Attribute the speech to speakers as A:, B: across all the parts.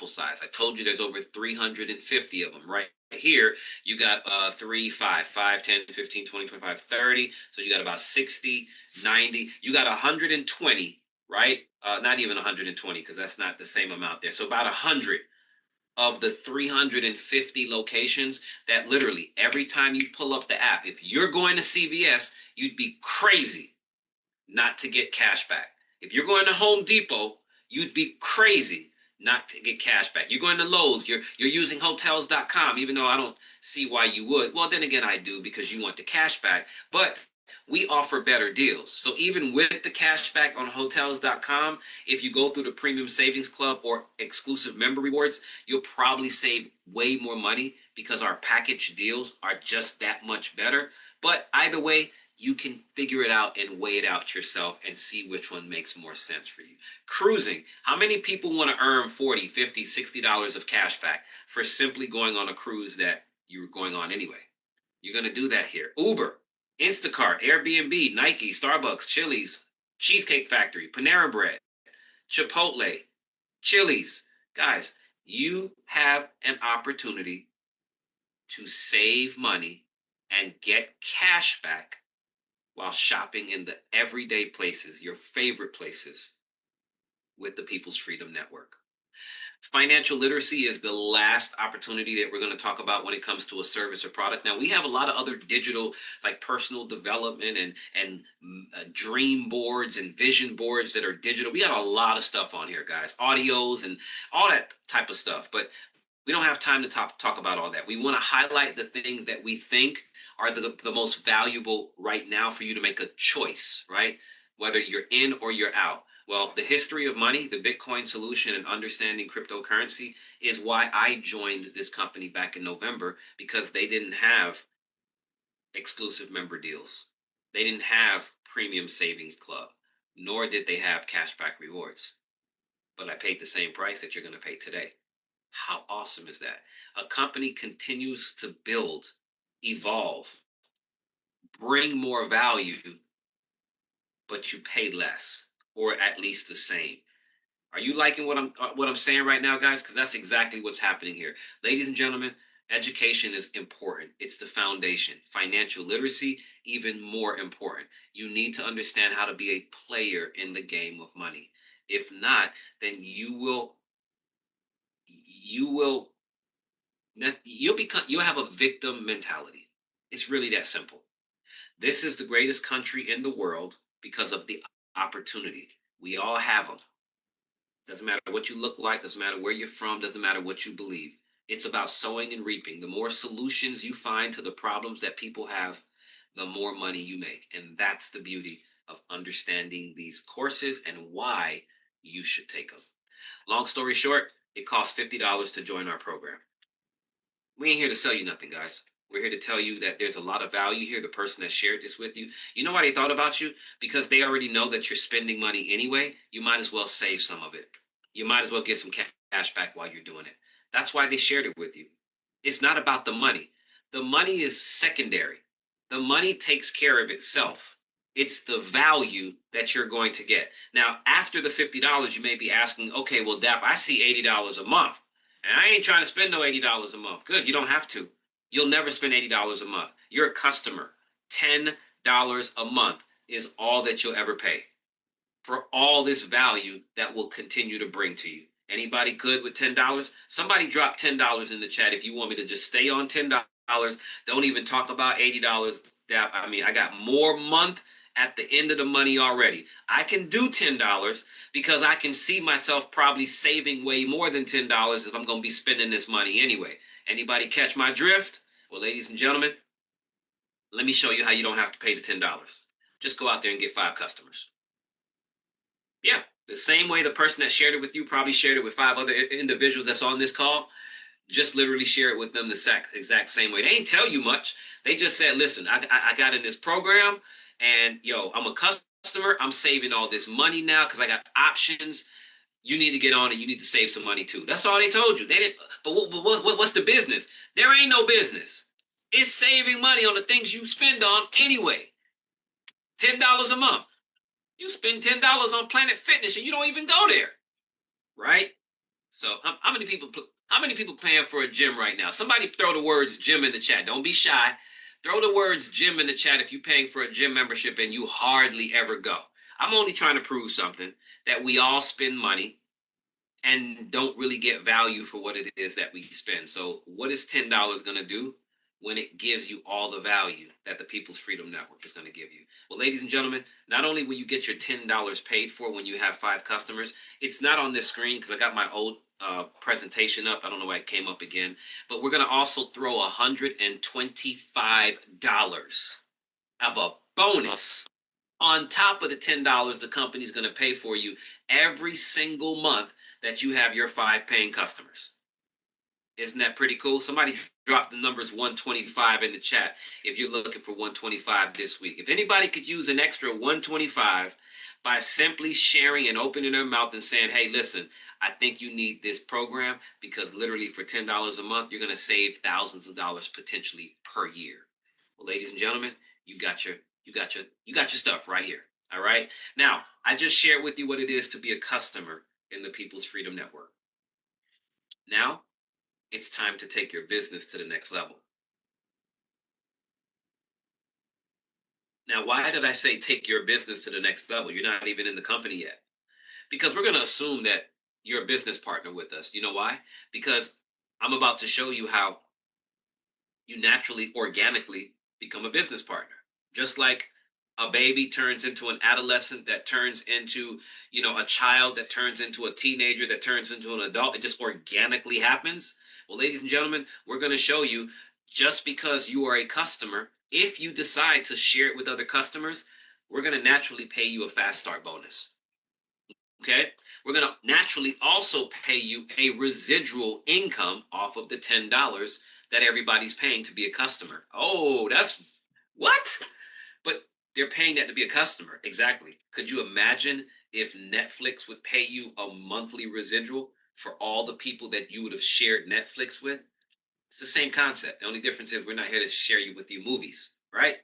A: size. I told you there's over 350 of them right here. You got 3, 5, 5, 10, 15, 20, 25, 30. So you got about 60, 90. You got 120, right? Not even 120 because that's not the same amount there. So about 100 of the 350 locations that literally every time you pull up the app, if you're going to CVS, you'd be crazy not to get cash back. If you're going to Home Depot, you'd be crazy not to get cash back. You're going to Lowe's, you're using hotels.com, even though I don't see why you would. Well, then again, I do because you want the cash back. But we offer better deals. So even with the cash back on hotels.com, if you go through the Premium Savings Club or exclusive member rewards, you'll probably save way more money because our package deals are just that much better. But either way, you can figure it out and weigh it out yourself and see which one makes more sense for you. Cruising. How many people want to earn 40, 50, $60 of cash back for simply going on a cruise that you were going on anyway? You're going to do that here. Uber, Instacart, Airbnb, Nike, Starbucks, Chili's, Cheesecake Factory, Panera Bread, Chipotle, Chili's. Guys, you have an opportunity to save money and get cash back while shopping in the everyday places, your favorite places, with the People's Freedom Network. Financial literacy is the last opportunity that we're going to talk about when it comes to a service or product. Now, we have a lot of other digital, like personal development and dream boards and vision boards that are digital. We got a lot of stuff on here, guys, audios and all that type of stuff. But we don't have time to talk about all that. We want to highlight the things that we think are the most valuable right now for you to make a choice, right? Whether you're in or you're out. Well, the history of money, the Bitcoin solution, and understanding cryptocurrency is why I joined this company back in November, because they didn't have exclusive member deals. They didn't have Premium Savings Club, nor did they have cashback rewards. But I paid the same price that you're going to pay today. How awesome is that? A company continues to build, evolve, bring more value, but you pay less, or at least the same. Are you liking what I'm saying right now, guys? Because that's exactly what's happening here. Ladies and gentlemen, education is important. It's the foundation. Financial literacy, even more important. You need to understand how to be a player in the game of money. If not, then you'll have a victim mentality. It's really that simple. This is the greatest country in the world because of the opportunity. We all have them. Doesn't matter what you look like, doesn't matter where you're from, doesn't matter what you believe. It's about sowing and reaping. The more solutions you find to the problems that people have, the more money you make. And that's the beauty of understanding these courses and why you should take them. Long story short, it costs $50 to join our program. We ain't here to sell you nothing, guys. We're here to tell you that there's a lot of value here. The person that shared this with you, you know why they thought about you? Because they already know that you're spending money anyway. You might as well save some of it. You might as well get some cash back while you're doing it. That's why they shared it with you. It's not about the money. The money is secondary. The money takes care of itself. It's the value that you're going to get. Now, after the $50, you may be asking, okay, well, Dap, I see $80 a month. And I ain't trying to spend no $80 a month. Good, you don't have to. You'll never spend $80 a month. You're a customer. $10 a month is all that you'll ever pay for all this value that will continue to bring to you. Anybody good with $10? Somebody drop $10 in the chat if you want me to just stay on $10. Don't even talk about $80. I got more month at the end of the money already. I can do $10 because I can see myself probably saving way more than $10 if I'm going to be spending this money anyway. Anybody catch my drift? Well, ladies and gentlemen, let me show you how you don't have to pay the $10. Just go out there and get 5 customers. Yeah, the same way the person that shared it with you probably shared it with 5 other individuals that's on this call. Just literally share it with them the exact same way. They ain't tell you much. They just said, listen, I got in this program and I'm a customer. I'm saving all this money now because I got options. You need to get on it. You need to save some money too. That's all they told you. They didn't. But what's the business? There ain't no business. It's saving money on the things you spend on anyway. $10 a month. You spend $10 on Planet Fitness and you don't even go there, right? So how many people how many people paying for a gym right now? Somebody throw the words gym in the chat. Don't be shy. Throw the words gym in the chat if you're paying for a gym membership and you hardly ever go. I'm only trying to prove something that we all spend money and don't really get value for what it is that we spend. So, what is $10 going to do when it gives you all the value that the People's Freedom Network is going to give you? Well, ladies and gentlemen, not only will you get your $10 paid for when you have 5 customers, it's not on this screen because I got my old presentation up. I don't know why it came up again, but we're going to also throw $125 of a bonus on top of the $10 the company's going to pay for you every single month that you have your 5 paying customers. Isn't that pretty cool? Somebody drop the numbers 125 in the chat if you're looking for 125 this week. If anybody could use an extra 125 by simply sharing and opening their mouth and saying, hey, listen, I think you need this program because literally for $10 a month, you're going to save thousands of dollars potentially per year. Well, ladies and gentlemen, you got your stuff right here. All right. Now, I just shared with you what it is to be a customer in the People's Freedom Network. Now, it's time to take your business to the next level. Now, why did I say take your business to the next level? You're not even in the company yet. Because we're going to assume that you're a business partner with us. You know why? Because I'm about to show you how you naturally, organically become a business partner. Just like a baby turns into an adolescent, that turns into, a child, that turns into a teenager, that turns into an adult. It just organically happens. Well, ladies and gentlemen, we're going to show you just because you are a customer, if you decide to share it with other customers, we're going to naturally pay you a fast start bonus. Okay. We're going to naturally also pay you a residual income off of the $10 that everybody's paying to be a customer. Oh, that's what? But they're paying that to be a customer. Exactly. Could you imagine if Netflix would pay you a monthly residual for all the people that you would have shared Netflix with? It's the same concept. The only difference is we're not here to share you with you movies, right?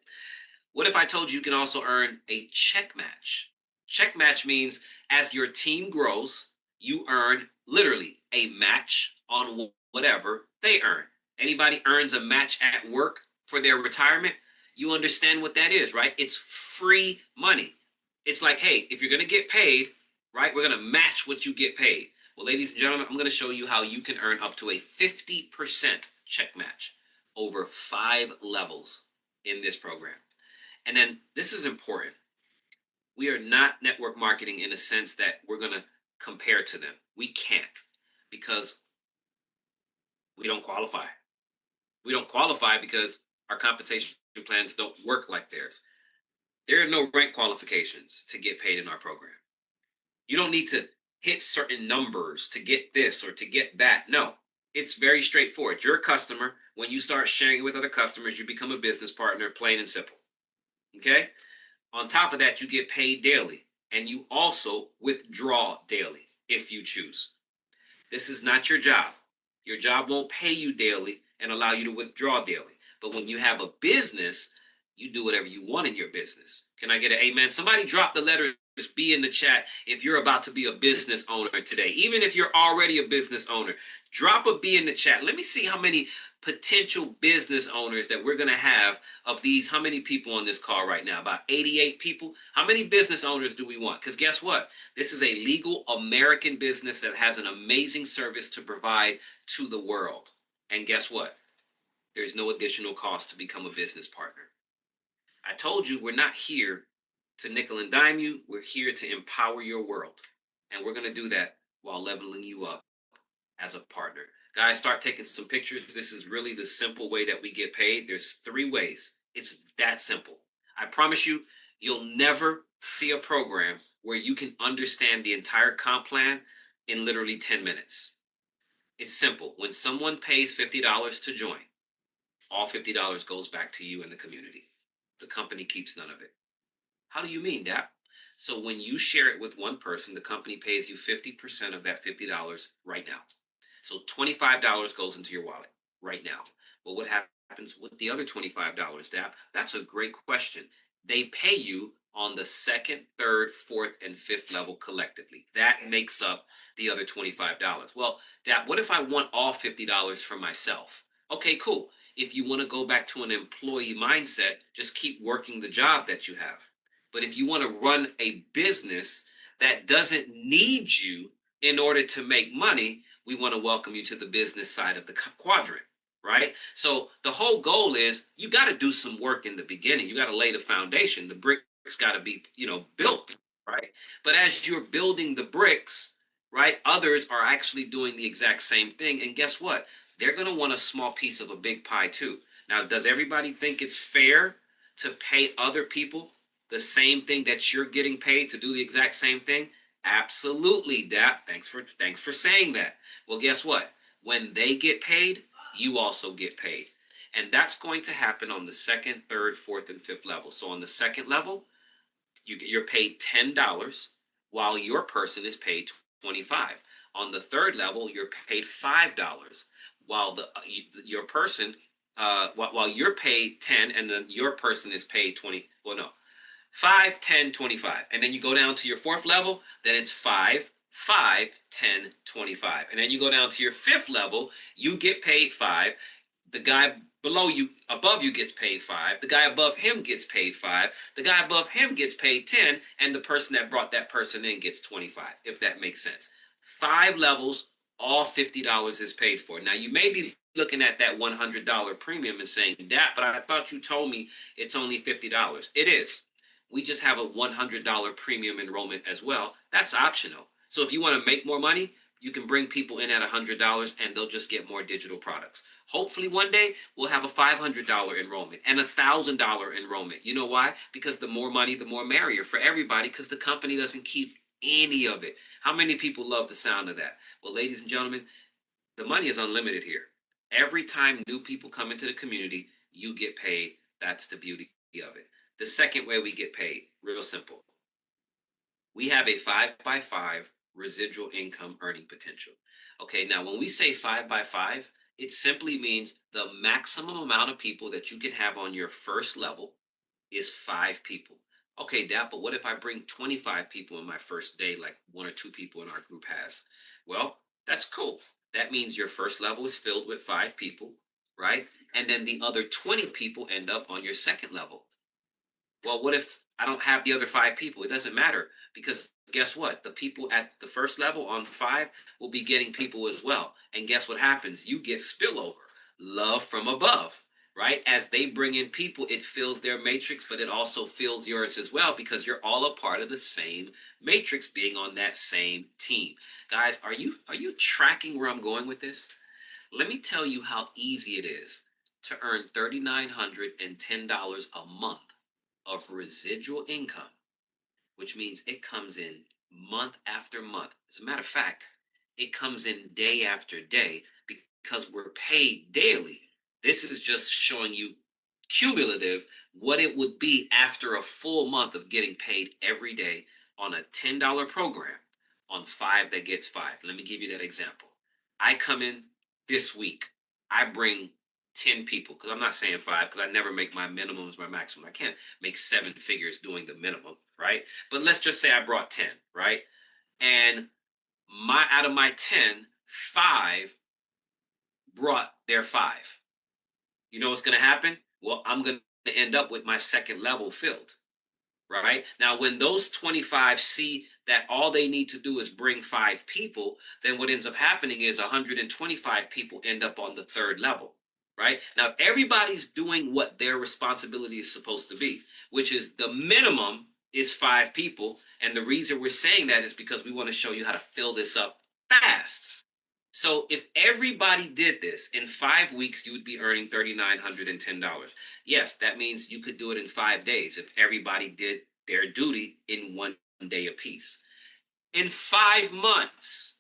A: What if I told you you can also earn a check match? Check match means as your team grows, you earn literally a match on whatever they earn. Anybody earns a match at work for their retirement, you understand what that is, right? It's free money. It's like, hey, if you're going to get paid, right, we're going to match what you get paid. Well, ladies and gentlemen, I'm going to show you how you can earn up to a 50% check match over 5 levels in this program. And then this is important. We are not network marketing in a sense that we're going to compare to them. We can't because we don't qualify. We don't qualify because our compensation plans don't work like theirs. There are no rank qualifications to get paid in our program. You don't need to hit certain numbers to get this or to get that. No, it's very straightforward. You're a customer. When you start sharing with other customers, you become a business partner, plain and simple. Okay? On top of that, you get paid daily and you also withdraw daily if you choose. This is not your job. Your job won't pay you daily and allow you to withdraw daily. But when you have a business, you do whatever you want in your business. Can I get an amen? Somebody drop the letters B in the chat if you're about to be a business owner today. Even if you're already a business owner, drop a B in the chat. Let me see how many potential business owners that we're going to have of these. How many people on this call right now? About 88 people. How many business owners do we want? Because guess what? This is a legal American business that has an amazing service to provide to the world. And guess what? There's no additional cost to become a business partner. I told you we're not here to nickel and dime you. We're here to empower your world. And we're going to do that while leveling you up as a partner. Guys, start taking some pictures. This is really the simple way that we get paid. There's 3 ways. It's that simple. I promise you, you'll never see a program where you can understand the entire comp plan in literally 10 minutes. It's simple. When someone pays $50 to join, all $50 goes back to you and the community. The company keeps none of it. How do you mean, Dap? So when you share it with one person, the company pays you 50% of that $50 right now. So $25 goes into your wallet right now. Well, what happens with the other $25, Dap? That's a great question. They pay you on the second, third, fourth, and fifth level collectively. That makes up the other $25. Well, Dad, what if I want all $50 for myself? Okay, cool. If you want to go back to an employee mindset, just keep working the job that you have. But if you want to run a business that doesn't need you in order to make money, we want to welcome you to the business side of the quadrant, right? So the whole goal is you got to do some work in the beginning. You got to lay the foundation. The bricks got to be, built, right? But as you're building the bricks, right, others are actually doing the exact same thing. And guess what? They're going to want a small piece of a big pie too. Now, does everybody think it's fair to pay other people the same thing that you're getting paid to do the exact same thing? Absolutely, Dap. Thanks for saying that. Well, guess what? When they get paid, you also get paid. And that's going to happen on the second, third, fourth, and fifth level. So on the second level, you're paid $10 while your person is paid 25. On the third level, you're paid $5 while your person while you're paid 10 and then your person is paid 20. Well, no, 5, 10, 25. And then you go down to your fourth level, then it's 5, 5, 10, 25. And then you go down to your fifth level, you get paid 5. The guy above you gets paid 5. The guy above him gets paid 5. The guy above him gets paid 10. And the person that brought that person in gets 25, if that makes sense. 5 levels, all $50 is paid for. Now, you may be looking at that $100 premium and saying, that, but I thought you told me it's only $50. It is. We just have a $100 premium enrollment as well. That's optional. So if you want to make more money, you can bring people in at $100 and they'll just get more digital products. Hopefully one day we'll have a $500 enrollment and a $1,000 enrollment. You know why? Because the more money, the more merrier for everybody, because the company doesn't keep any of it. How many people love the sound of that? Well, ladies and gentlemen, the money is unlimited here. Every time new people come into the community, you get paid. That's the beauty of it. The second way we get paid, real simple. We have a 5x5 residual income earning potential. Okay, now when we say 5x5, it simply means the maximum amount of people that you can have on your first level is 5 people. Okay, Dad, but what if I bring 25 people in my first day, like 1 or 2 people in our group has? Well, that's cool. That means your first level is filled with 5 people, right? And then the other 20 people end up on your second level. Well, what if I don't have the other 5 people? It doesn't matter, because guess what? The people at the first level on 5 will be getting people as well. And guess what happens? You get spillover, love from above, right? As they bring in people, it fills their matrix, but it also fills yours as well, because you're all a part of the same matrix, being on that same team. Guys, are you tracking where I'm going with this? Let me tell you how easy it is to earn $3,910 a month of residual income, which means it comes in month after month. As a matter of fact, it comes in day after day because we're paid daily. This is just showing you cumulative what it would be after a full month of getting paid every day on a $10 program on 5 that gets 5. Let me give you that example. I come in this week, I bring 10 people, because I'm not saying 5 because I never make my minimums my maximum. I can't make 7 figures doing the minimum, right? But let's just say I brought 10, right? And out of my 10, 5 brought their 5. You know what's going to happen? Well, I'm going to end up with my second level filled, right? Now, when those 25 see that all they need to do is bring 5 people, then what ends up happening is 125 people end up on the third level, right? Now, if everybody's doing what their responsibility is supposed to be, which is the minimum is 5 people. And the reason we're saying that is because we want to show you how to fill this up fast. So if everybody did this in 5 weeks, you would be earning $3,910. Yes, that means you could do it in 5 days if everybody did their duty in 1 day apiece. In 5 months,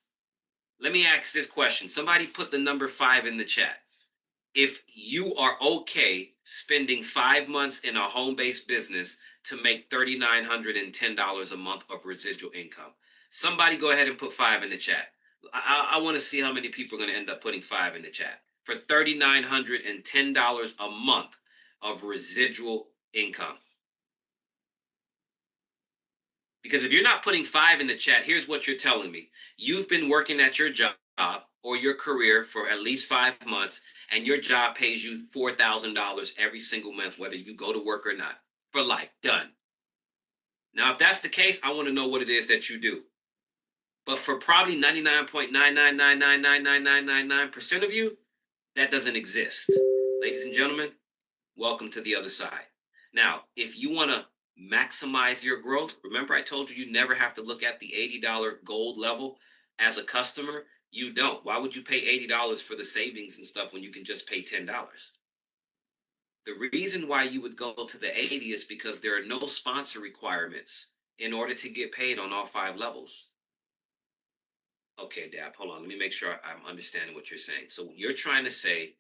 A: let me ask this question. Somebody put the number 5 in the chat. If you are okay spending 5 months in a home-based business to make $3,910 a month of residual income, somebody go ahead and put 5 in the chat. I want to see how many people are going to end up putting 5 in the chat for $3,910 a month of residual income. Because if you're not putting 5 in the chat, here's what you're telling me. You've been working at your job or your career for at least 5 months, and your job pays you $4,000 every single month, whether you go to work or not, for life. Done. Now, if that's the case, I want to know what it is that you do. But for probably 99.999999999% of you, that doesn't exist. Ladies and gentlemen, welcome to the other side. Now, if you want to maximize your growth, remember I told you never have to look at the $80 gold level as a customer. You don't. Why would you pay $80 for the savings and stuff when you can just pay $10? The reason why you would go to the 80 is because there are no sponsor requirements in order to get paid on all 5 levels. Okay, Dab, hold on. Let me make sure I'm understanding what you're saying. So you're trying to say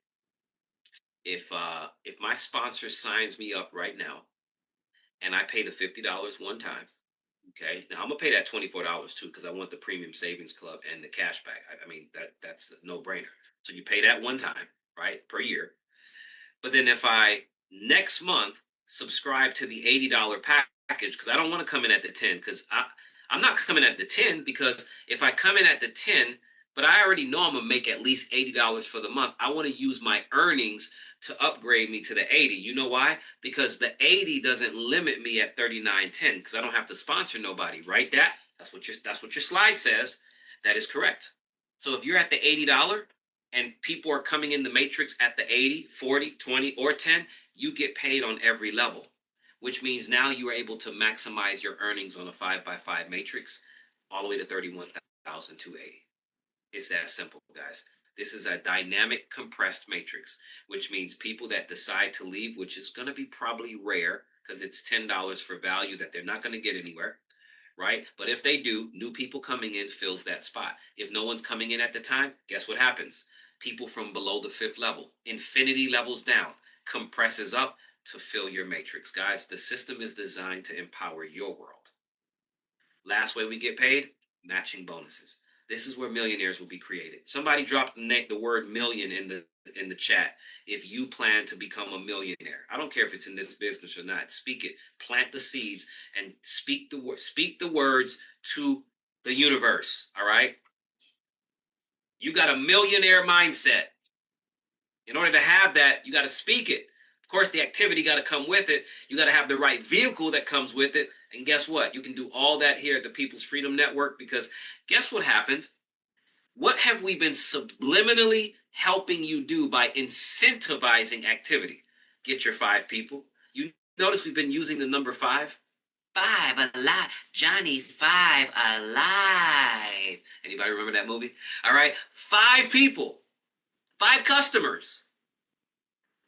A: if my sponsor signs me up right now and I pay the $50 one time, okay. Now I'm gonna pay that $24 too because I want the premium savings club and the cash back. I mean that's a no brainer. So you pay that one time, right, per year. But then if I next month subscribe to the $80 package, because I don't want to come in at the 10, because I'm not coming at the 10 because if I come in at the 10, but I already know I'm gonna make at least $80 for the month, I want to use my earnings to upgrade me to the 80. You know why? Because the 80 doesn't limit me at 39.10 because I don't have to sponsor nobody, right? That's what your slide says. That is correct. So if you're at the $80 and people are coming in the matrix at the 80, 40, 20, or 10, you get paid on every level, which means now you are able to maximize your earnings on a 5x5 matrix all the way to 31,280. It's that simple, guys. This is a dynamic compressed matrix, which means people that decide to leave, which is going to be probably rare because it's $10 for value that they're not going to get anywhere, right? But if they do, new people coming in fills that spot. If no one's coming in at the time, guess what happens? People from below the 5th level, infinity levels down, compresses up to fill your matrix. Guys, the system is designed to empower your world. Last way we get paid, matching bonuses. This is where millionaires will be created. Somebody dropped the word million in the chat. If you plan to become a millionaire, I don't care if it's in this business or not. Speak it. Plant the seeds and speak the words to the universe. All right. You got a millionaire mindset. In order to have that, you got to speak it. Of course, the activity got to come with it. You got to have the right vehicle that comes with it. And guess what? You can do all that here at the People's Freedom Network because guess what happened? What have we been subliminally helping you do by incentivizing activity? Get your 5 people. You notice we've been using the number 5? 5 alive. Johnny 5 alive. Anybody remember that movie? All right. 5 people. 5 customers.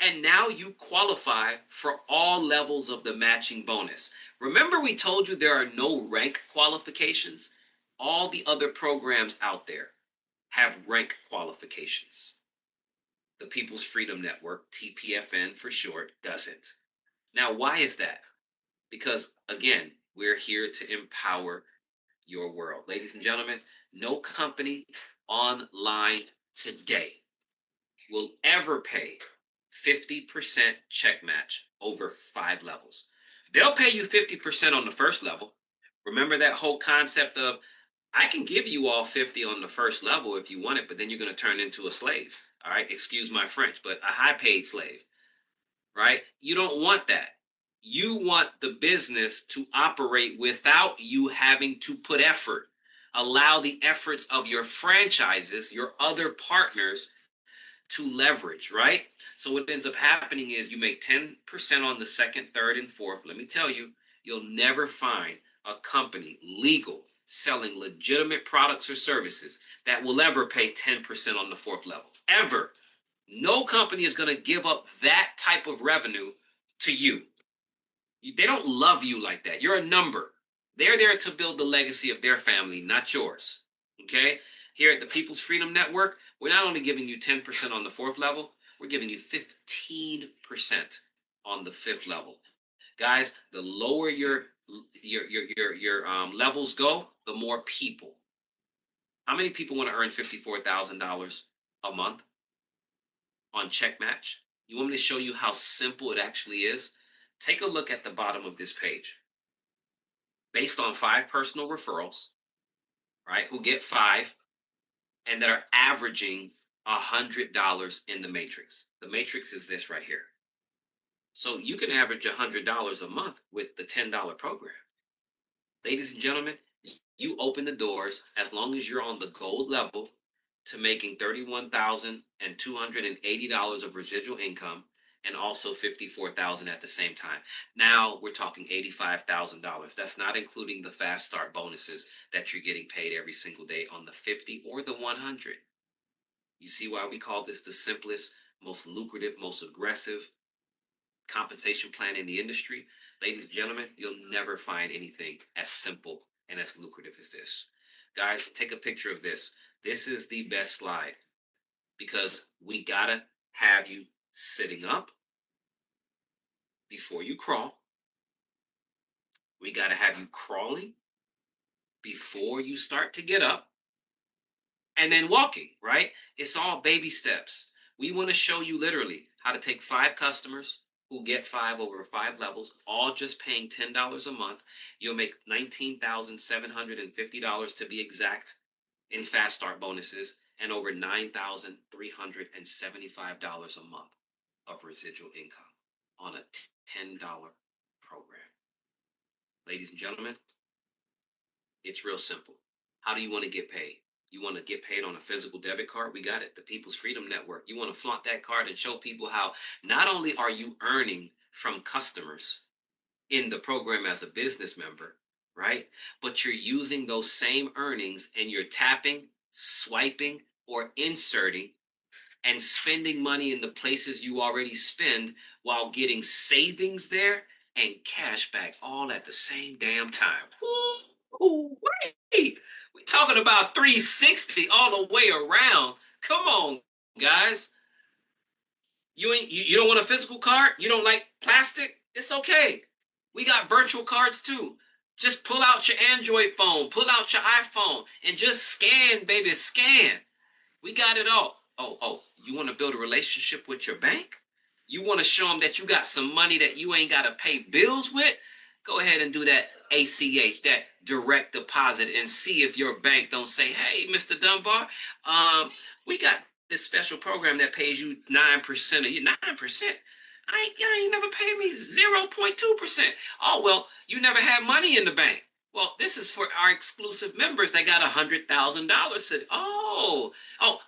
A: And now you qualify for all levels of the matching bonus. Remember we told you there are no rank qualifications? All the other programs out there have rank qualifications. The People's Freedom Network, TPFN for short, doesn't. Now, why is that? Because, again, we're here to empower your world. Ladies and gentlemen, no company online today will ever pay 50% check match over 5 levels. They'll pay you 50% on the first level. Remember that whole concept of I can give you all 50 on the first level if you want it, but then you're going to turn into a slave. All right. Excuse my French, but a high paid slave, right? You don't want that. You want the business to operate without you having to put effort. Allow the efforts of your franchises, your other partners to leverage, right? So what ends up happening is you make 10% on the second, third, and fourth. Let me tell you, you'll never find a company legal selling legitimate products or services that will ever pay 10% on the 4th level. Ever. No company is going to give up that type of revenue to you. They don't love you like that. You're a number. They're there to build the legacy of their family, not yours. Okay? Here at the People's Freedom Network, we're not only giving you 10% on the 4th level, we're giving you 15% on the 5th level. Guys, the lower your levels go, the more people. How many people want to earn $54,000 a month on check match? You want me to show you how simple it actually is? Take a look at the bottom of this page. based on 5 personal referrals, right? Who get five and that are averaging $100 in the matrix. The matrix is this right here. So you can average $100 a month with the $10 program. Ladies and gentlemen, you open the doors as long as you're on the gold level to making $31,280 of residual income and also $54,000 at the same time. Now we're talking $85,000. That's not including the fast start bonuses that you're getting paid every single day on the 50 or the 100. You see why we call this the simplest, most lucrative, most aggressive compensation plan in the industry? Ladies and gentlemen, you'll never find anything as simple and as lucrative as this. Guys, take a picture of this. This is the best slide because we gotta have you sitting up before you crawl. We gotta have you crawling before you start to get up and then walking, right? It's all baby steps. We want to show you literally how to take 5 customers who get five over 5 levels, all just paying $10 a month. You'll make $19,750 to be exact in fast start bonuses and over $9,375 a month of residual income on a $10 program. Ladies and gentlemen, it's real simple. How do you want to get paid? You want to get paid on a physical debit card? We got it. The People's Freedom Network. You want to flaunt that card and show people how not only are you earning from customers in the program as a business member, right? But you're using those same earnings and you're tapping, swiping, or inserting and spending money in the places you already spend while getting savings there and cash back all at the same damn time. Ooh, wait. We talking about 360 all the way around. Come on, guys. You don't want a physical card? You don't like plastic? It's okay. We got virtual cards too. Just pull out your Android phone, pull out your iPhone, and just scan, baby, scan. We got it all. Oh, you want to build a relationship with your bank? You want to show them that you got some money that you ain't got to pay bills with? Go ahead and do that ACH, that direct deposit, and see if your bank don't say, "Hey, Mr. Dunbar, we got this special program that pays you 9% a year." 9%? Y'all ain't never paid me 0.2%. Oh, well, you never had money in the bank. Well, this is for our exclusive members that got $100,000. Oh,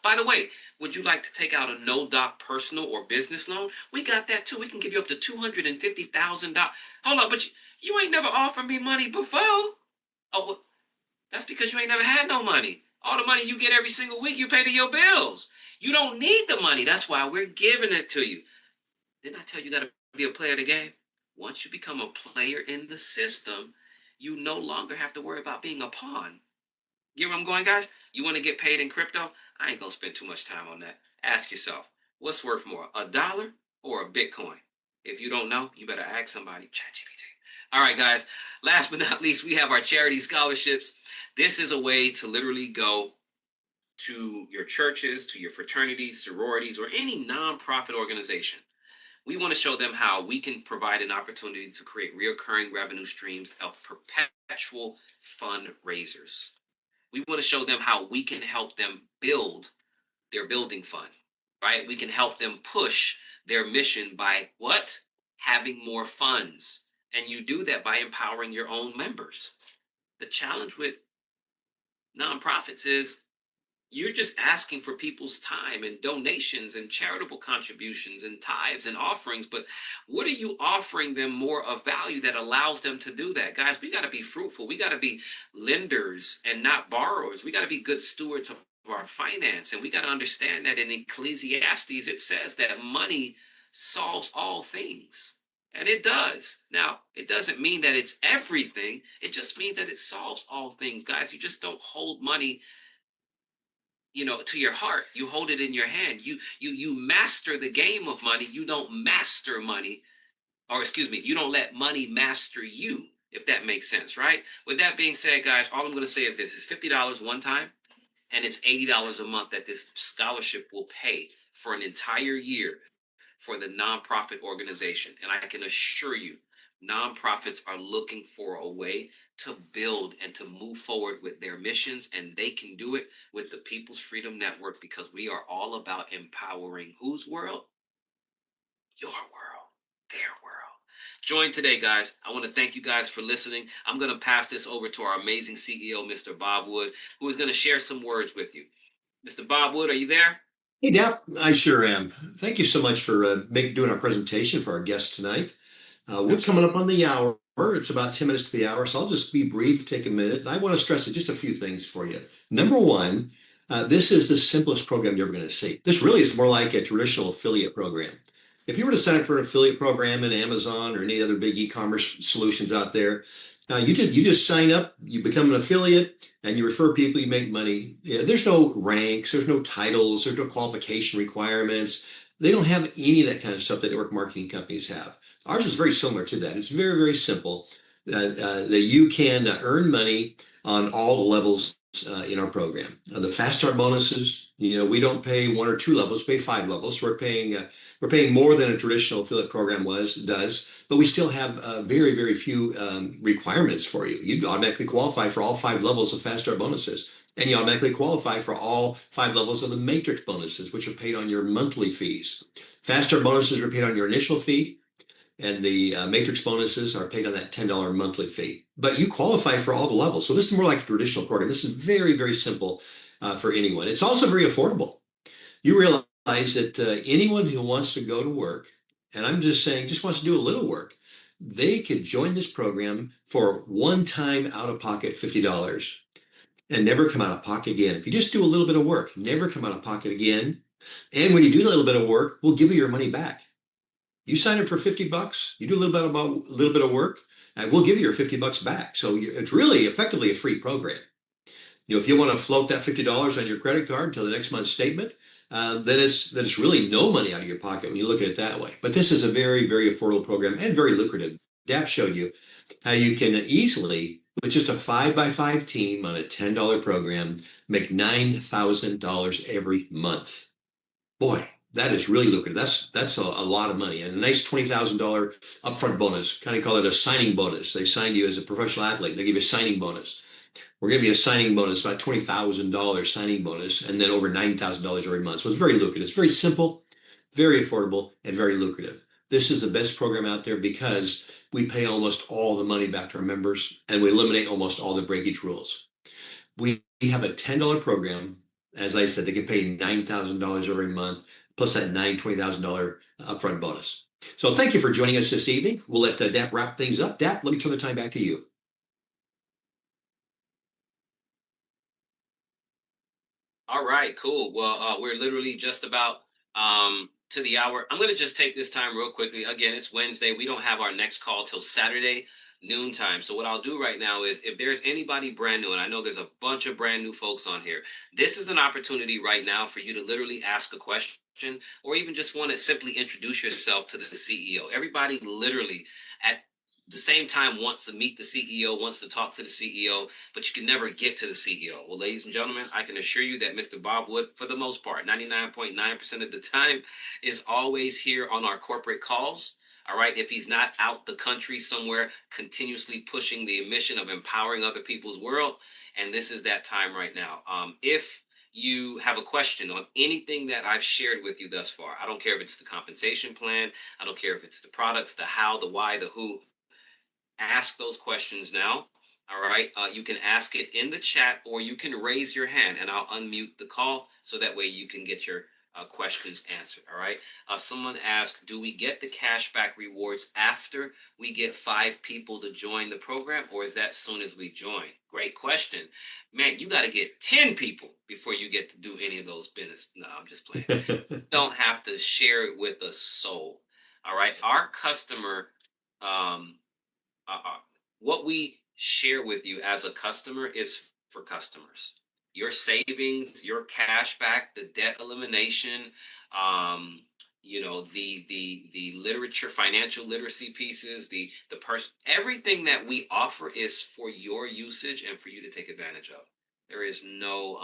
A: by the way, would you like to take out a no doc personal or business loan? We got that too. We can give you up to $250,000. Hold up, but you ain't never offered me money before. Oh, well, that's because you ain't never had no money. All the money you get every single week, you pay to your bills. You don't need the money. That's why we're giving it to you. Didn't I tell you that to be a player of the game? Once you become a player in the system, you no longer have to worry about being a pawn. Get where I'm going, guys? You want to get paid in crypto? I ain't gonna spend too much time on that. Ask yourself, what's worth more, a dollar or a Bitcoin? If you don't know, you better ask somebody. ChatGPT. All right, guys. Last but not least, we have our charity scholarships. This is a way to literally go to your churches, to your fraternities, sororities, or any nonprofit organization. We want to show them how we can provide an opportunity to create recurring revenue streams of perpetual fundraisers. We want to show them how we can help them build their building fund, right? We can help them push their mission by what? Having more funds. And you do that by empowering your own members. The challenge with nonprofits is you're just asking for people's time and donations and charitable contributions and tithes and offerings. But what are you offering them more of value that allows them to do that? Guys, we got to be fruitful. We got to be lenders and not borrowers. We got to be good stewards of our finance. And we got to understand that in Ecclesiastes, it says that money solves all things. And it does. Now, it doesn't mean that it's everything. It just means that it solves all things, guys. You just don't hold money to your heart. You hold it in your hand. You master the game of money. You don't master money, or excuse me, you don't let money master you, if that makes sense, right? With that being said, guys, all I'm going to say is this: is $50 one time, and it's $80 a month that this scholarship will pay for an entire year for the nonprofit organization. And I can assure you, nonprofits are looking for a way to build and to move forward with their missions, and they can do it with the People's Freedom Network because we are all about empowering whose world? Your world, their world. Join today, guys. I want to thank you guys for listening. I'm going to pass this over to our amazing CEO, Mr. Bob Wood, who is going to share some words with you. Mr. Bob Wood, are you there?
B: Hey, Dap, I sure am. Thank you so much for doing our presentation for our guest tonight. We're coming up
A: Absolutely.
B: on the hour. It's about 10 minutes to the hour, so I'll just be brief, take a minute. And I want to stress just a few things for you. Number one, this is the simplest program you're ever going to see. This really is more like a traditional affiliate program. If you were to sign up for an affiliate program in Amazon or any other big e-commerce solutions out there, you just sign up, you become an affiliate, and you refer people, you make money. Yeah, there's no ranks, there's no titles, there's no qualification requirements. They don't have any of that kind of stuff that network marketing companies have. Ours is very similar to that. It's very, very simple. That you can earn money on all the levels in our program. The fast start bonuses, we don't pay one or two levels, we pay five levels. We're paying more than a traditional affiliate program does, but we still have very, very few requirements for you. You automatically qualify for all five levels of fast start bonuses. And you automatically qualify for all five levels of the matrix bonuses, which are paid on your monthly fees. Fast start bonuses are paid on your initial fee, and the matrix bonuses are paid on that $10 monthly fee. But you qualify for all the levels. So this is more like a traditional program. This is very, very simple for anyone. It's also very affordable. You realize that anyone who wants to go to work, and I'm just saying, just wants to do a little work, they could join this program for one time out of pocket $50 and never come out of pocket again. If you just do a little bit of work, never come out of pocket again. And when you do a little bit of work, we'll give you your money back. You sign up for $50, you do a little bit of work, and we'll give you your $50 back. So it's really effectively a free program. If you want to float that $50 on your credit card until the next month's statement, then it's really no money out of your pocket when you look at it that way. But this is a very, very affordable program and very lucrative. DAP showed you how you can easily, with just a 5x5 team on a $10 program, make $9,000 every month. Boy, that is really lucrative. That's a lot of money, and a nice $20,000 upfront bonus. Kind of call it a signing bonus. They signed you as a professional athlete. They give you a signing bonus. We're going to be a signing bonus, about $20,000 signing bonus, and then over $9,000 every month. So it's very lucrative. It's very simple, very affordable, and very lucrative. This is the best program out there because we pay almost all the money back to our members, and we eliminate almost all the breakage rules. We have a $10 program. As I said, they can pay $9,000 every month, plus that $20,000 upfront bonus. So thank you for joining us this evening. We'll let DAP wrap things up. DAP, let me turn the time back to you.
A: All right, cool. Well, we're literally just about to the hour. I'm going to just take this time real quickly. Again, it's Wednesday. We don't have our next call till Saturday noontime. So what I'll do right now is if there's anybody brand new, and I know there's a bunch of brand new folks on here, this is an opportunity right now for you to literally ask a question or even just want to simply introduce yourself to the CEO. Everybody literally at the same time wants to meet the CEO, wants to talk to the CEO, but you can never get to the CEO. Well, ladies and gentlemen, I can assure you that Mr. Bob Wood, for the most part, 99.9% of the time, is always here on our corporate calls. All right. If he's not out the country somewhere, continuously pushing the mission of empowering other people's world. And this is that time right now. If you have a question on anything that I've shared with you thus far, I don't care if it's the compensation plan, I don't care if it's the products, the how, the why, the who, ask those questions now. All right. You can ask it in the chat or you can raise your hand and I'll unmute the call so that way you can get your questions answered. All right. Someone asked, do we get the cashback rewards after we get 5 people to join the program or is that soon as we join? Great question. Man, you got to get 10 people before you get to do any of those business. No, I'm just playing. You don't have to share it with a soul. All right. Our customer, um, what we share with you as a customer is for customers. Your savings, your cash back, the debt elimination, the literature, financial literacy pieces, the person, everything that we offer is for your usage and for you to take advantage of. There is no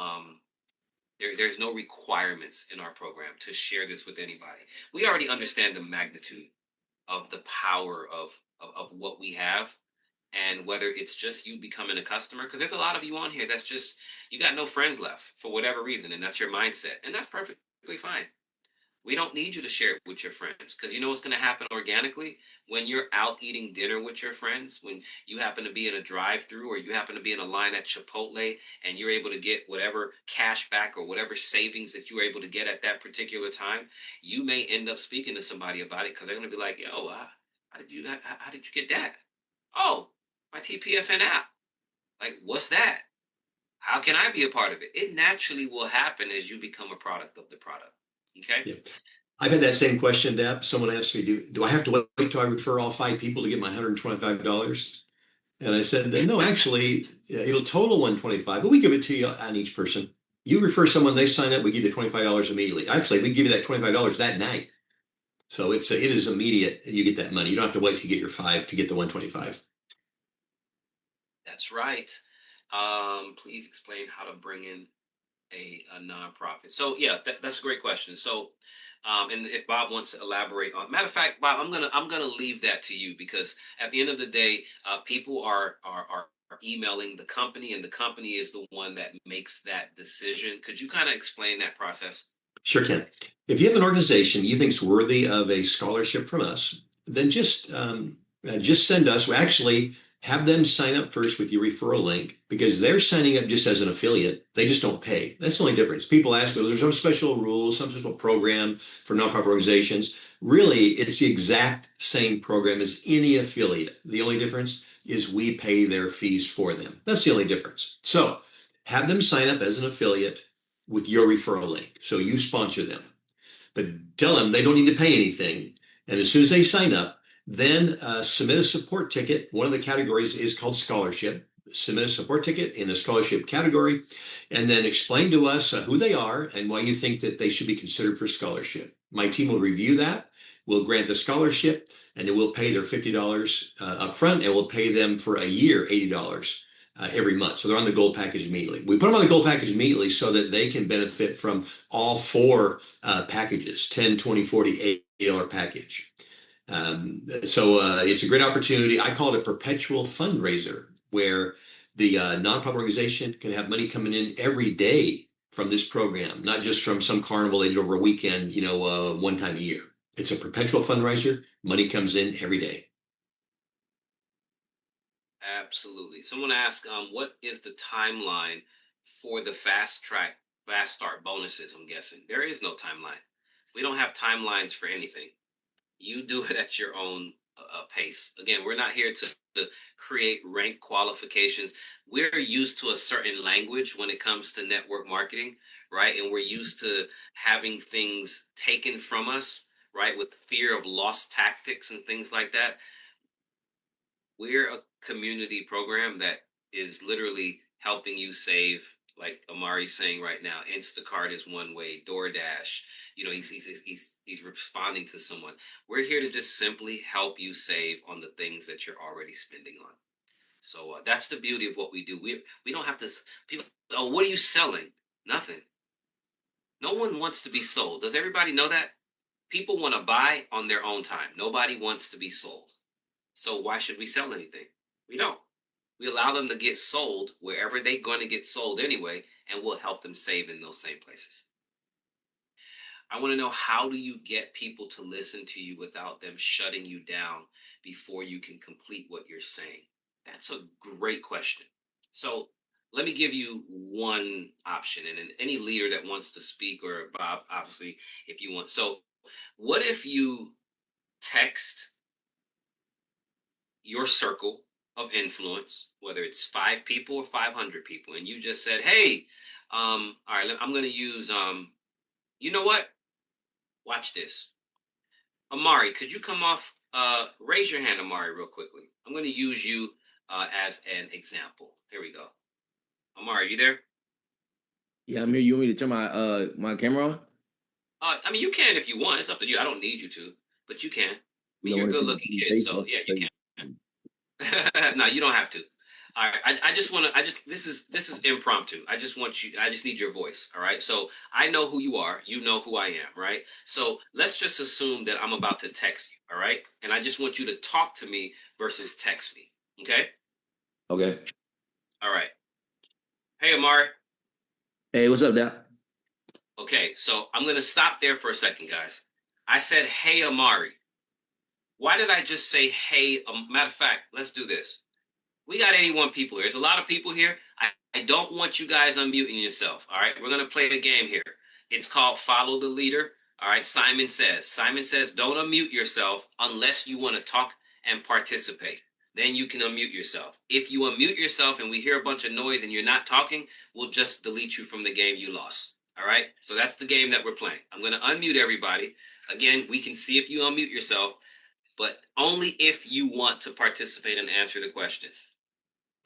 A: there's no requirements in our program to share this with anybody. We already understand the magnitude of the power of of what we have, and whether it's just you becoming a customer, because there's a lot of you on here that's just, you got no friends left for whatever reason, and that's your mindset, and that's perfectly fine. We don't need you to share it with your friends, because you know what's going to happen organically when you're out eating dinner with your friends, when you happen to be in a drive-through or you happen to be in a line at Chipotle, and you're able to get whatever cash back or whatever savings that you were able to get at that particular time. You may end up speaking to somebody about it, because they're going to be like, yo, how did you get that? Oh, my TPFN app. Like, what's that? How can I be a part of it? It naturally will happen as you become a product of the product. Okay.
B: Yeah. I've had that same question, Deb. Someone asked me, do I have to wait till I refer all 5 people to get my $125? And I said, no, actually, it'll total 125, but we give it to you on each person. You refer someone, they sign up, we give you $25 immediately. Actually, we give you that $25 that night. So it is immediate. You get that money. You don't have to wait to get your five to get the 125.
A: That's right. Please explain how to bring in a nonprofit. So yeah, that's a great question. So, and if Bob wants to elaborate on, matter of fact, Bob, I'm gonna leave that to you, because at the end of the day, people are emailing the company, and the company is the one that makes that decision. Could you kind of explain that process?
B: Sure can. If you have an organization you think is worthy of a scholarship from us, then just send us. We actually have them sign up first with your referral link, because they're signing up just as an affiliate. They just don't pay. That's the only difference. People ask, well, there's some special rules, some special program for nonprofit organizations. Really, it's the exact same program as any affiliate. The only difference is we pay their fees for them. That's the only difference. So have them sign up as an affiliate with your referral link. So you sponsor them, but tell them they don't need to pay anything. And as soon as they sign up, then submit a support ticket. One of the categories is called scholarship. Submit a support ticket in the scholarship category, and then explain to us who they are and why you think that they should be considered for scholarship. My team will review that. We'll grant the scholarship, and then we'll pay their $50 up front, and we'll pay them for a year $80 every month. So they're on the gold package immediately. We put them on the gold package immediately so that they can benefit from all four packages: 10, 20, 40, $80 package. So it's a great opportunity. I call it a perpetual fundraiser, where the nonprofit organization can have money coming in every day from this program, not just from some carnival they did over a weekend, one time a year. It's a perpetual fundraiser. Money comes in every day.
A: Absolutely. Someone asked, what is the timeline for the fast start bonuses? I'm guessing there is no timeline. We don't have timelines for anything. You do it at your own pace. Again, we're not here to create rank qualifications. We're used to a certain language when it comes to network marketing, right? And we're used to having things taken from us, right? With fear of lost tactics and things like that. We're a community program that is literally helping you save, like Amari's saying right now. Instacart is one way, DoorDash, he's responding to someone. We're here to just simply help you save on the things that you're already spending on. So that's the beauty of what we do. We don't have to people, oh, what are you selling? Nothing. No one wants to be sold. Does everybody know that? People want to buy on their own time. Nobody wants to be sold. So why should we sell anything? We don't. We allow them to get sold wherever they're going to get sold anyway, and we'll help them save in those same places. I want to know, how do you get people to listen to you without them shutting you down before you can complete what you're saying? That's a great question. So let me give you one option, and then any leader that wants to speak, or Bob, obviously, if you want. So what if you text your circle of influence, whether it's 5 people or 500 people, and you just said, "Hey, all right, I'm going to use, you know what? Watch this, Amari. Could you come off? Raise your hand, Amari, real quickly. I'm going to use you as an example. Here we go. Amari, you there?
C: Yeah, I'm here. You want me to turn my camera on?
A: I mean, you can if you want. It's up to you. I don't need you to, but you can. I
C: You
A: mean,
C: don't
A: you're a
C: want to see
A: good-looking
C: my
A: kid,
C: face?
A: so
C: That's
A: yeah, you
C: crazy.
A: can. No, you don't have to. All right. I just want to. This is impromptu. I just want you. I just need your voice. All right. So I know who you are. You know who I am. Right. So let's just assume that I'm about to text you. All right. And I just want you to talk to me versus text me. Okay.
C: Okay.
A: All right. Hey, Amari.
C: Hey, what's up, Doc?
A: Okay. So I'm gonna stop there for a second, guys. I said, "Hey, Amari." Why did I just say, "Hey"? Matter of fact, let's do this. We got 81 people here. There's a lot of people here. I don't want you guys unmuting yourself. All right. We're going to play a game here. It's called Follow the Leader. All right. Simon says, don't unmute yourself unless you want to talk and participate. Then you can unmute yourself. If you unmute yourself and we hear a bunch of noise and you're not talking, we'll just delete you from the game you lost. All right. So that's the game that we're playing. I'm going to unmute everybody. Again, we can see if you unmute yourself, but only if you want to participate and answer the question.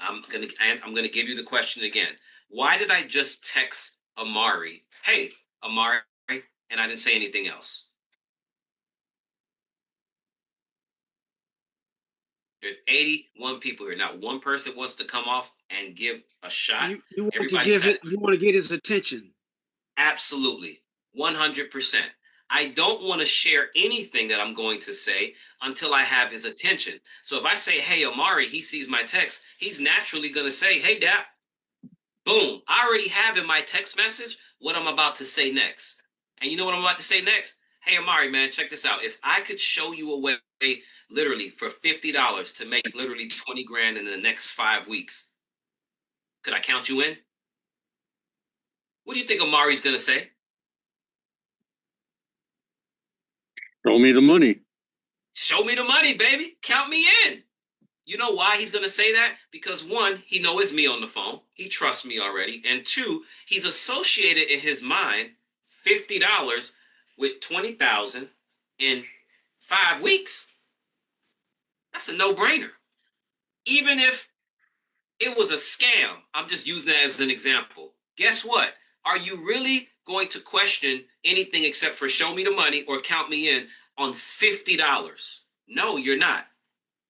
A: I'm gonna give you the question again. Why did I just text Amari? Hey, Amari, and I didn't say anything else. There's 81 people here. Not one person wants to come off and give a shot.
D: You want to
A: Everybody
D: give
A: said
D: it. You want to get his attention.
A: absolutely, 100%. I don't want to share anything that I'm going to say until I have his attention. So if I say, "Hey, Amari," he sees my text. He's naturally going to say, "Hey, Dap." Boom. I already have in my text message what I'm about to say next. And you know what I'm about to say next? Hey, Amari, man, check this out. If I could show you a way literally for $50 to make literally 20 grand in the next 5 weeks, could I count you in? What do you think Amari's going to say?
D: Show me the money.
A: Show me the money, baby. Count me in. You know why he's going to say that? Because one, he knows me on the phone. He trusts me already. And two, he's associated in his mind $50 with 20,000 in 5 weeks. That's a no-brainer. Even if it was a scam, I'm just using that as an example. Guess what? Are you really going to question anything except for show me the money or count me in on $50? No, you're not.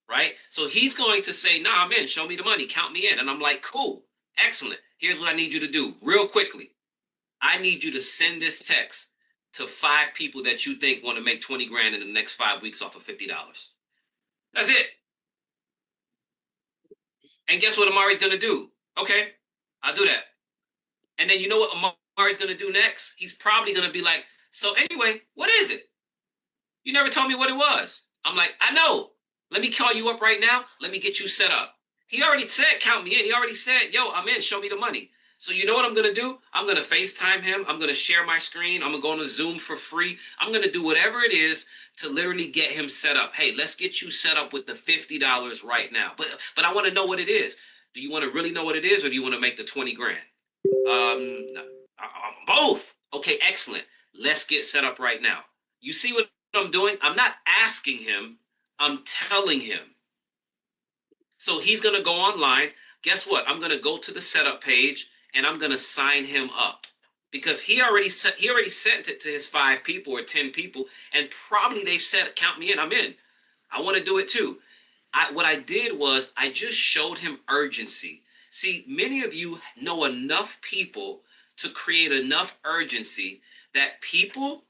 A: Right? So he's going to say, "Nah, I'm in. Show me the money. Count me in." And I'm like, "Cool. Excellent. Here's what I need you to do real quickly. I need you to send this text to 5 people that you think want to make 20 grand in the next 5 weeks off of $50. That's it. And guess what Amari's going to do? Okay, I'll do that. And then you know what Amari's going to do next? He's probably going to be like, "So anyway, what is it? You never told me what it was." I'm like, "I know. Let me call you up right now. Let me get you set up." He already said, "Count me in." He already said, "Yo, I'm in. Show me the money." So you know what I'm going to do? I'm going to FaceTime him. I'm going to share my screen. I'm going to go on a Zoom for free. I'm going to do whatever it is to literally get him set up. Hey, let's get you set up with the $50 right now. But I want to know what it is. Do you want to really know what it is, or do you want to make the 20 grand? No, both. Okay, excellent. Let's get set up right now. You see what I'm doing? I'm not asking him, I'm telling him. So he's going to go online. Guess what? I'm going to go to the setup page and I'm going to sign him up because he already sent it to his 5 people or 10 people, and probably they've said, "Count me in. I'm in. I want to do it too." What I did was I just showed him urgency. See, many of you know enough people to create enough urgency that people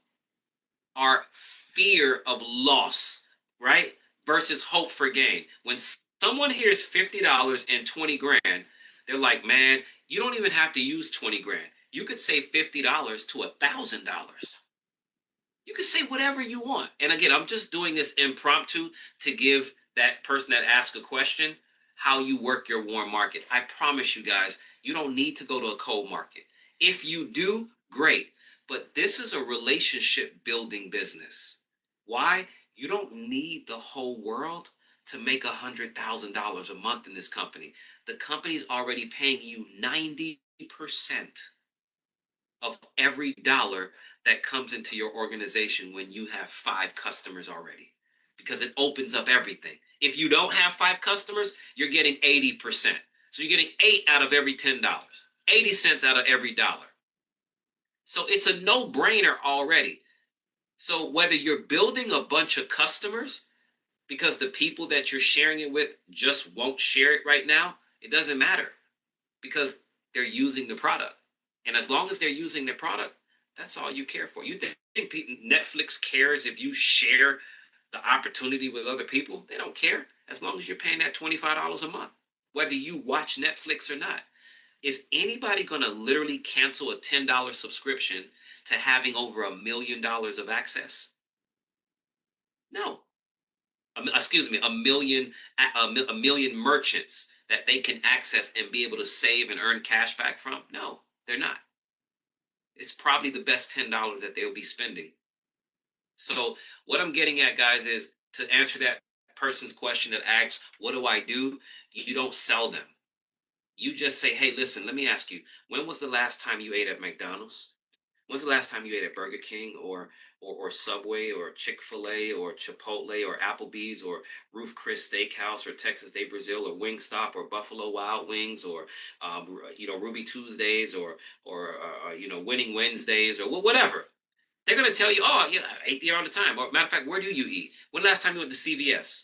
A: are fear of loss, right? Versus hope for gain. When someone hears $50 and 20 grand, they're like, "Man, you don't even have to use 20 grand. You could say $50 to $1,000. You can say whatever you want." And again, I'm just doing this impromptu to give that person that asked a question how you work your warm market. I promise you guys, you don't need to go to a cold market. If you do, great. But this is a relationship building business. Why? You don't need the whole world to make $100,000 a month in this company. The company's already paying you 90% of every dollar that comes into your organization when you have 5 customers already, because it opens up everything. If you don't have 5 customers, you're getting 80%. So you're getting 8 out of every $10, 80 cents out of every dollar. So it's a no-brainer already. So whether you're building a bunch of customers because the people that you're sharing it with just won't share it right now, It doesn't matter because they're using the product. And as long as they're using the product, that's all you care for. You think Netflix cares if you share the opportunity with other people? They don't care as long as you're paying that $25 a month, whether you watch Netflix or not. Is anybody going to literally cancel a $10 subscription to having over $1 million of access? No. Excuse me, a million merchants that they can access and be able to save and earn cash back from? No, they're not. It's probably the best $10 that they'll be spending. So what I'm getting at, guys, is to answer that person's question that asks, what do I do? You don't sell them. You just say, hey, listen, let me ask you, when was the last time you ate at McDonald's? When's the last time you ate at Burger King or Subway or Chick-fil-A or Chipotle or Applebee's or Roof Chris Steakhouse or Texas Day Brazil or Wingstop or Buffalo Wild Wings or Ruby Tuesdays or Winning Wednesdays or whatever? They're gonna tell you, oh yeah, I ate there all the time. Or matter of fact, where do you eat? When last time you went to CVS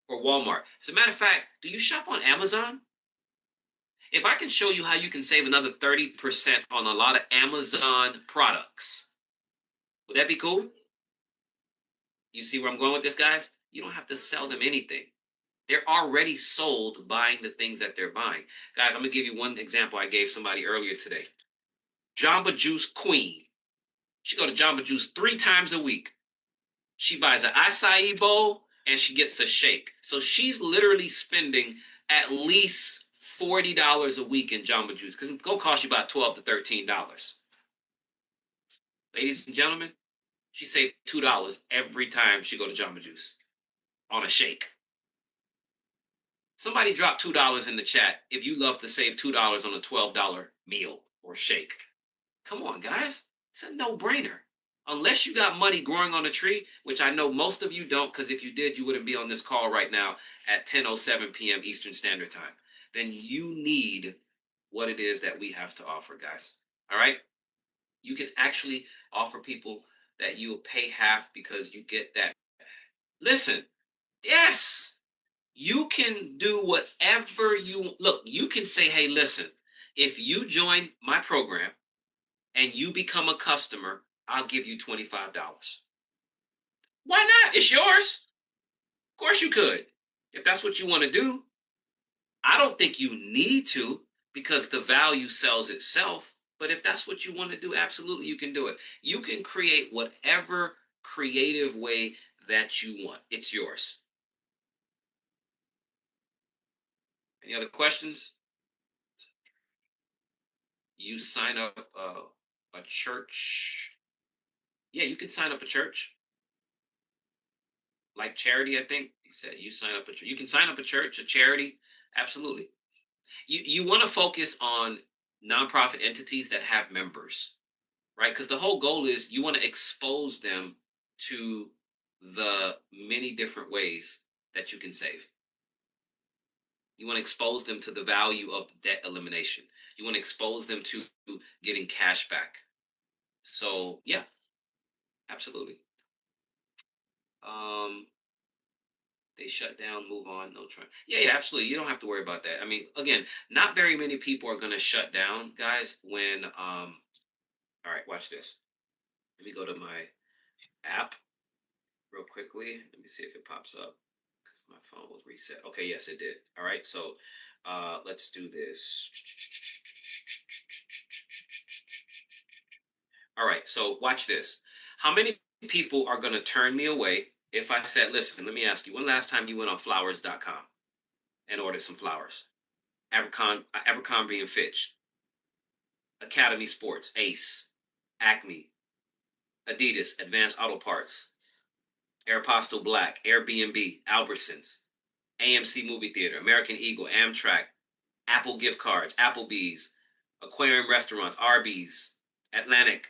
A: or Walmart? As a matter of fact, do you shop on Amazon? If I can show you how you can save another 30% on a lot of Amazon products, would that be cool? You see where I'm going with this, guys? You don't have to sell them anything. They're already sold buying the things that they're buying. Guys, I'm going to give you one example I gave somebody earlier today. Jamba Juice Queen. She go to Jamba Juice 3 times a week. She buys an acai bowl and she gets a shake. So she's literally spending at least $40 a week in Jamba Juice because it's going to cost you about $12 to $13. Ladies and gentlemen, she saved $2 every time she go to Jamba Juice on a shake. Somebody drop $2 in the chat if you love to save $2 on a $12 meal or shake. Come on, guys. It's a no-brainer. Unless you got money growing on a tree, which I know most of you don't, because if you did, you wouldn't be on this call right now at 10:07 p.m. Eastern Standard Time. Then you need what it is that we have to offer, guys. All right? You can actually offer people that you'll pay half because you get that. Listen, yes, you can do whatever you look. You can say, hey, listen, if you join my program and you become a customer, I'll give you $25. Why not? It's yours. Of course you could. If that's what you want to do. I don't think you need to because the value sells itself. But if that's what you want to do, absolutely you can do it. You can create whatever creative way that you want. It's yours. Any other questions? You sign up a church. Yeah, you can sign up a church. Like charity, I think. You said you sign up a church. You can sign up a church, a charity. Absolutely. You want to focus on nonprofit entities that have members, right? Because the whole goal is you want to expose them to the many different ways that you can save. You want to expose them to the value of debt elimination. You want to expose them to getting cash back. So yeah, absolutely. They shut down, move on, no try. Yeah, absolutely. You don't have to worry about that. I mean, again, not very many people are going to shut down, guys, when all right, watch this. Let me go to my app real quickly. Let me see if it pops up because my phone was reset. Okay, yes, it did. All right, so let's do this. All right, so watch this. How many people are going to turn me away if I said, listen, let me ask you, when last time you went on flowers.com and ordered some flowers? Abercrombie and Fitch, Academy Sports, Ace, Acme, Adidas, Advanced Auto Parts, Aeropostale Black, Airbnb, Albertsons, AMC Movie Theater, American Eagle, Amtrak, Apple gift cards, Applebee's, Aquarium Restaurants, Arby's, Atlantic,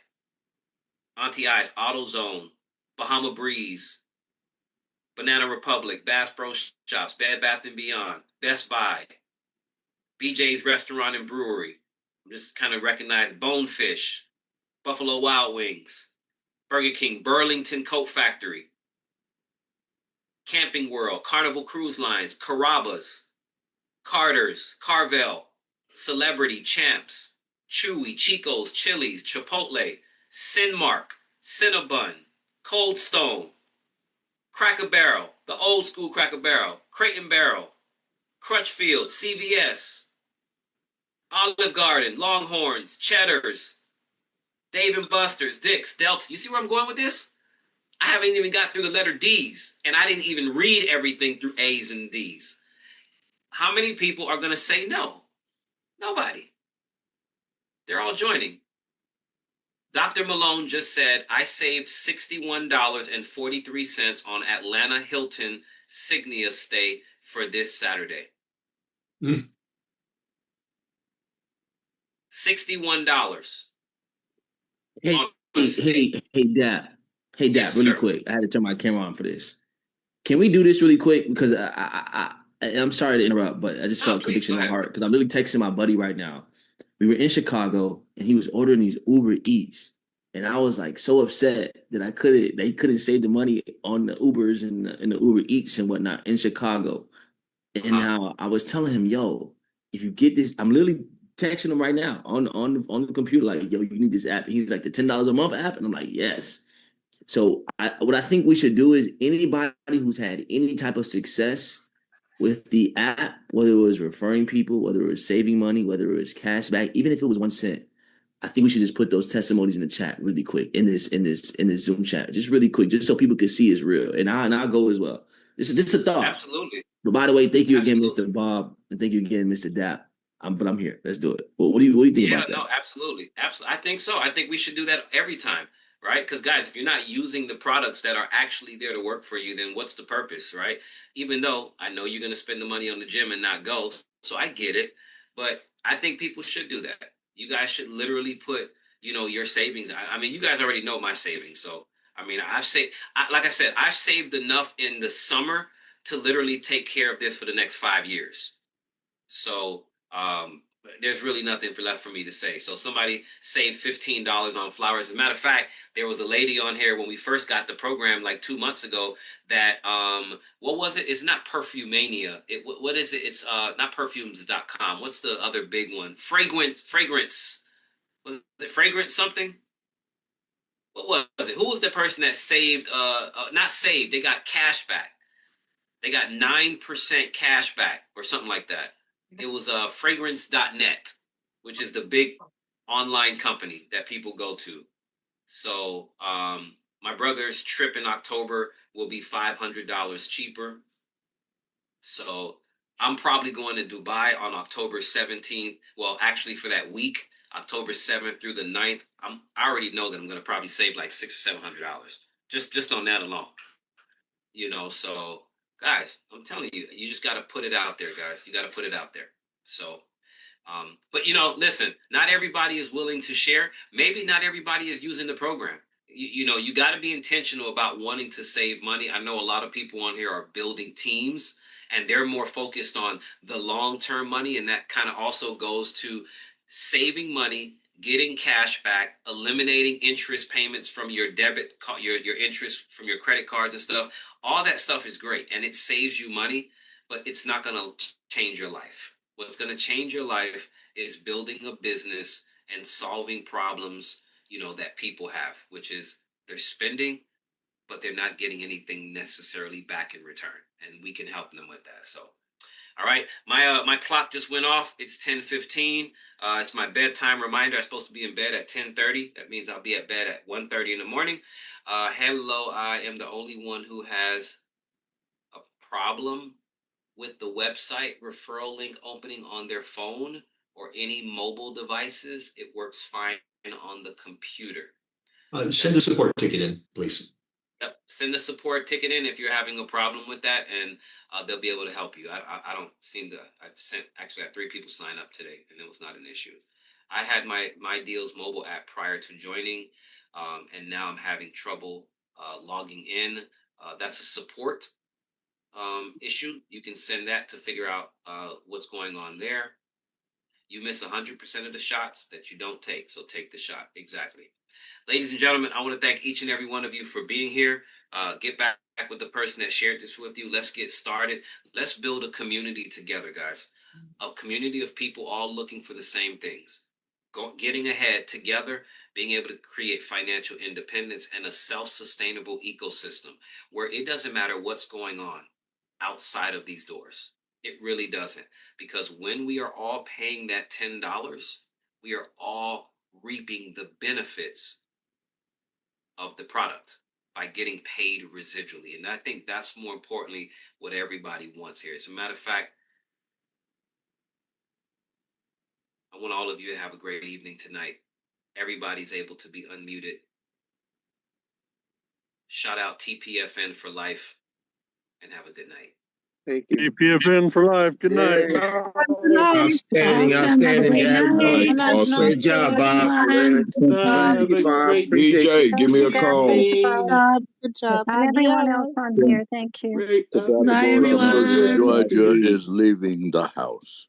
A: Auntie I's, AutoZone, Bahama Breeze, Banana Republic, Bass Pro Shops, Bed Bath & Beyond, Best Buy, BJ's Restaurant and Brewery. I'm just kind of recognize Bonefish, Buffalo Wild Wings, Burger King, Burlington Coat Factory, Camping World, Carnival Cruise Lines, Carrabba's, Carter's, Carvel, Celebrity, Champs, Chewy, Chico's, Chili's, Chipotle, Sinmark, Cinnabon, Cold Stone, Cracker Barrel, the old school Cracker Barrel, Crate and Barrel, Crutchfield, CVS, Olive Garden, Longhorns, Cheddar's, Dave and Buster's, Dick's, Delta. You see where I'm going with this? I haven't even got through the letter D's, and I didn't even read everything through A's and D's. How many people are going to say no? Nobody. They're all joining. Dr. Malone just said, I saved $61.43 on Atlanta Hilton Signia stay for this Saturday.
B: Mm.
A: $61.
C: Hey,
A: On a
C: hey,
A: stay.
C: Dap. Hey, Dap,
A: Yes,
C: really
A: sir.
C: quick. I had to turn my camera on for this. Can we do this really quick? Because I'm sorry to interrupt, but I just
A: No,
C: felt
A: please,
C: conviction
A: go
C: in my
A: ahead.
C: heart because I'm literally texting my buddy right now. We were in Chicago and he was ordering these Uber Eats. And I was like so upset that they couldn't save the money on the Ubers and the Uber Eats and whatnot in Chicago. And how I was telling him, yo, if you get this, I'm literally texting him right now on the computer, like, yo, you need this app. And he's like, the $10 a month app. And I'm like, yes. So what I think we should do is anybody who's had any type of success with the app, whether it was referring people, whether it was saving money, whether it was cash back, even if it was 1 cent, I think we should just put those testimonies in the chat really quick in this Zoom chat, just really quick, just so people can see it's real. And I'll go as well. This is just a thought.
A: Absolutely.
C: But by the way, thank you again,
A: Absolutely.
C: Mr. Bob, and thank you again, Mr. Dap. I'm here. Let's do it. What do you think about that?
A: No, absolutely. Absolutely. I think so. I think we should do that every time, right? Because, guys, if you're not using the products that are actually there to work for you, then what's the purpose, right? Even though I know you're going to spend the money on the gym and not go. So I get it. But I think people should do that. You guys should literally put, your savings. I mean, you guys already know my savings. So, I mean, like I said, I've saved enough in the summer to literally take care of this for the next 5 years. So there's really nothing left for me to say. So somebody saved $15 on flowers. As a matter of fact, there was a lady on here when we first got the program like 2 months ago that what was it? It's not Perfumania. What is it? It's not perfumes.com. What's the other big one? Fragrance. Was it fragrance something? What was it? Who was the person that saved not saved, they got cash back. They got 9% cash back or something like that. It was fragrance.net, which is the big online company that people go to. So my brother's trip in October will be $500 cheaper. So I'm probably going to Dubai on October 17th. Well, actually for that week, October 7th through the 9th. I already know that I'm going to probably save like $600 or $700 just on that alone. So guys, I'm telling you, you just got to put it out there, guys. You got to put it out there. So, but listen, not everybody is willing to share. Maybe not everybody is using the program. You got to be intentional about wanting to save money. I know a lot of people on here are building teams and they're more focused on the long-term money. And that kind of also goes to saving money, getting cash back, eliminating interest payments from your debit, your interest from your credit cards and stuff. All that stuff is great and it saves you money, but it's not going to change your life. What's going to change your life is building a business and solving problems, that people have, which is they're spending, but they're not getting anything necessarily back in return. And we can help them with that. So, all right, my clock just went off. It's 10:15. It's my bedtime reminder. I'm supposed to be in bed at 10:30. That means I'll be at bed at 1:30 in the morning. Hello, I am the only one who has a problem with the website referral link opening on their phone or any mobile devices. It works fine on the computer.
B: Send a support ticket in, please.
A: Yep. Send the support ticket in if you're having a problem with that, and they'll be able to help you. I don't seem to. I had 3 people sign up today, and it was not an issue. I had my Deals mobile app prior to joining, and now I'm having trouble logging in. That's a support issue. You can send that to figure out what's going on there. You miss 100% of the shots that you don't take, so take the shot. Exactly. Ladies and gentlemen, I want to thank each and every one of you for being here. Get back with the person that shared this with you. Let's get started. Let's build a community together, guys. a community of people all looking for the same things, getting ahead together, being able to create financial independence and a self-sustainable ecosystem where it doesn't matter what's going on outside of these doors. It really doesn't, because when we are all paying that $10, we are all reaping the benefits of the product by getting paid residually. And I think that's more importantly what everybody wants here. As a matter of fact, I want all of you to have a great evening tonight. Everybody's able to be unmuted. Shout out TPFN for life and have a good night.
D: Thank you. TPFN for life. Good night.
E: Outstanding, outstanding, Dad. Great job, Bob.
F: Thank you, Bob.
E: DJ, give me a call.
G: Good job.
F: And everyone else on here, thank you.
H: Bye, everyone.
E: Georgia is leaving the house.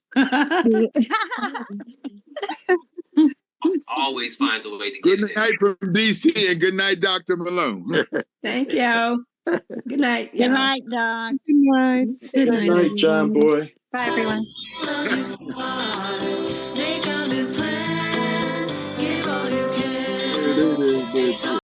A: Always finds a way to get
I: Good
A: it in.
I: night from DC and good night, Dr. Malone.
H: Thank you. Good night.
F: Good night, Doc.
G: Good night.
H: Good night,
E: John boy.
F: Bye, everyone.
H: Make a new plan. Give all you can.